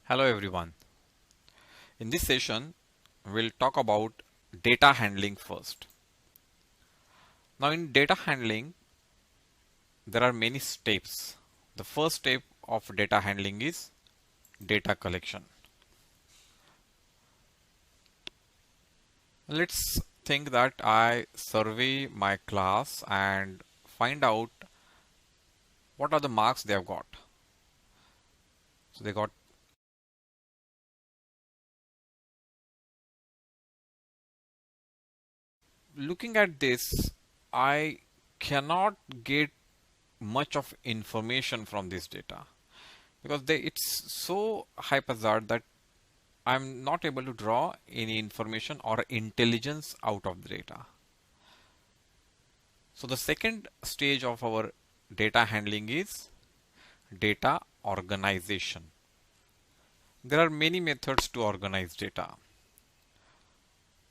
Hello everyone. In this session, we'll talk about data handling first. Now in data handling, there are many steps. The first step of data handling is data collection. Let's think that I survey my class and find out what are the marks they have got. So they got looking at this, I cannot get much of information from this data because it's so haphazard that I'm not able to draw any information or intelligence out of the data. So the second stage of our data handling is data organization. There are many methods to organize data.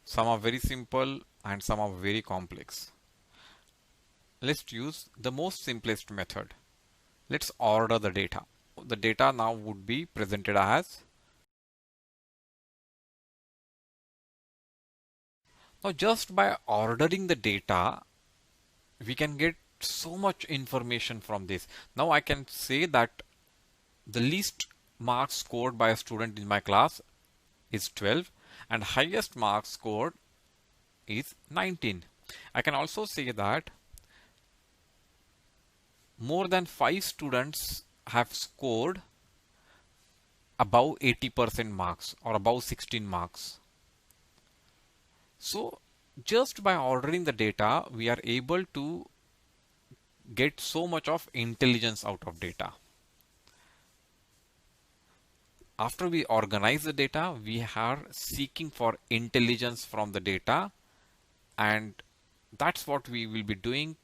Some are very simple and some are very complex. Let's use the most simplest method. Let's order the data. The data now would be presented as. Now just by ordering the data, we can get so much information from this. Now I can say that the least marks scored by a student in my class is 12 and highest marks scored is 19. I can also say that more than 5 students have scored above 80% marks or above 16 marks. So just by ordering the data, we are able to get so much of intelligence out of data. After we organize the data, we are seeking for intelligence from the data, and that's what we will be doing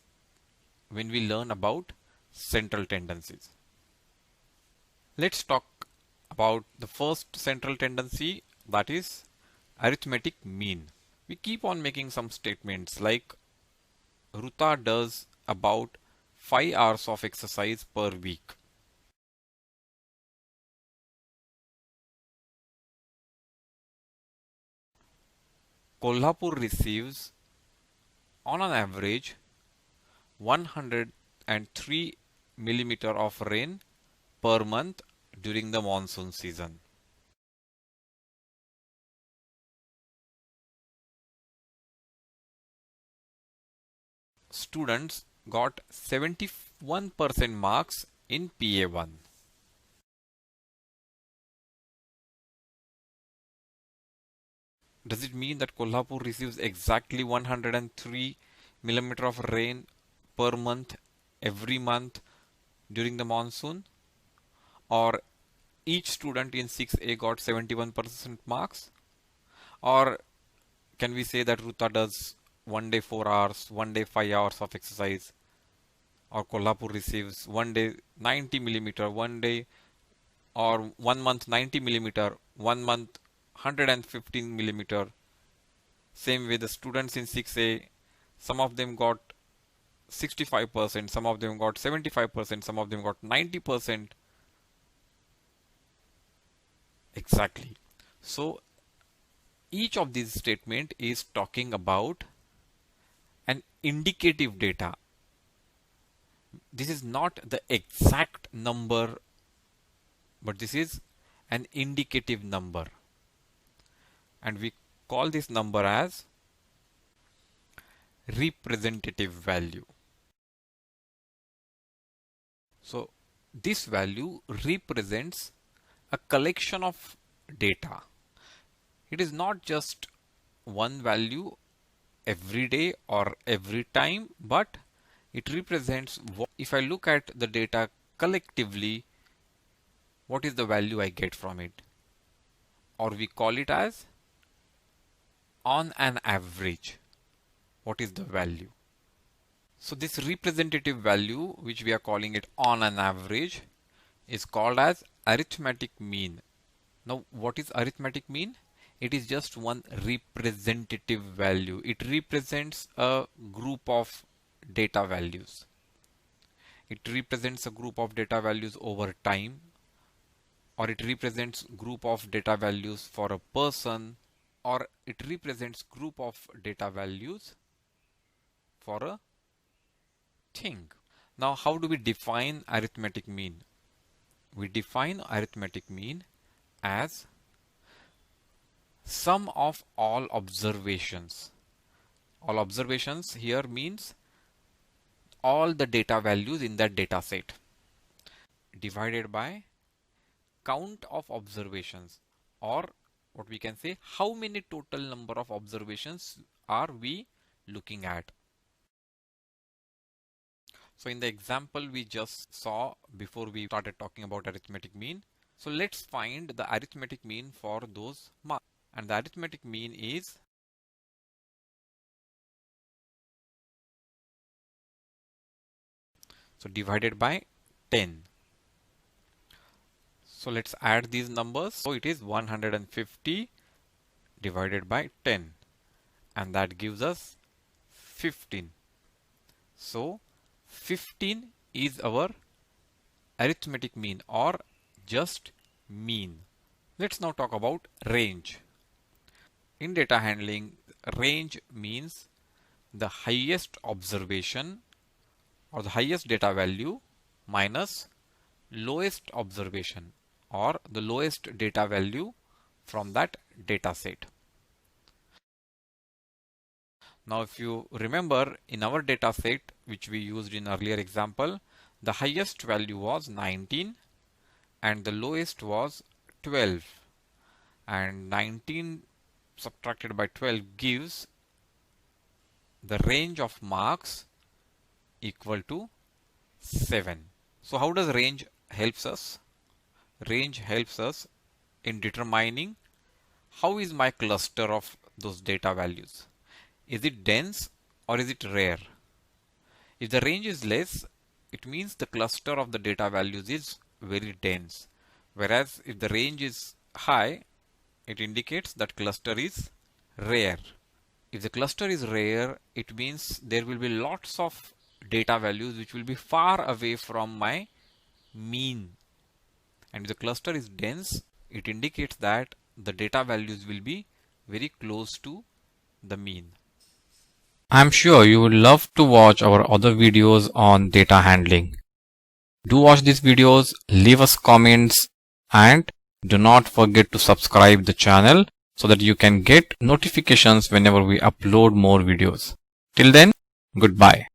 when we learn about central tendencies. Let's talk about the first central tendency, that is arithmetic mean. We keep on making some statements like Ruta does about 5 hours of exercise per week. Kolhapur receives on an average 103 millimeter of rain per month during the monsoon season. Students got 71% marks in PA1. Does it mean that Kolhapur receives exactly 103 millimeter of rain per month every month during the monsoon? Or each student in 6A got 71% marks? Or can we say that Ruta does one day 4 hours, one day 5 hours of exercise? Or Kolhapur receives one day 90 millimeter, one day or 1 month 90 millimeter, 1 month 115 millimeter. Same way the students in 6A, some of them got 65%, some of them got 75%, some of them got 90%. Exactly. So each of these statement is talking about an indicative data. This is not the exact number, but this is an indicative number. And we call this number as representative value. So this value represents a collection of data. It is not just one value every day or every time, but it represents what, if I look at the data collectively, what is the value I get from it? Or we call it as on an average. What is the value? So this representative value, which we are calling it on an average, is called as arithmetic mean. Now, what is arithmetic mean? It is just one representative value. It represents a group of data values. It represents a group of data values over time. or it represents group of data values for a person, or it represents group of data values for a thing. Now, how do we define arithmetic mean? We define arithmetic mean as sum of all observations. All observations here means all the data values in that data set divided by count of observations, or what we can say, how many total number of observations are we looking at. So in the example we just saw before we started talking about arithmetic mean, so let's find the arithmetic mean for those marks. And the arithmetic mean is so divided by 10. So let's add these numbers. So it is 150 divided by 10, and that gives us 15. So 15 is our arithmetic mean, or just mean. Let's now talk about range. In data handling, range means the highest observation or the highest data value minus lowest observation or the lowest data value from that data set. Now, if you remember, in our data set which we used in earlier example, the highest value was 19 and the lowest was 12, and 19 subtracted by 12 gives the range of marks equal to 7. So how does range helps us? Range helps us in determining how is my cluster of those data values. Is it dense or is it rare? If the range is less, it means the cluster of the data values is very dense. Whereas if the range is high, it indicates that cluster is rare. If the cluster is rare, it means there will be lots of data values which will be far away from my mean. And if the cluster is dense, it indicates that the data values will be very close to the mean. I'm sure you would love to watch our other videos on data handling. Do watch these videos, leave us comments, and do not forget to subscribe the channel so that you can get notifications whenever we upload more videos. Till then, goodbye.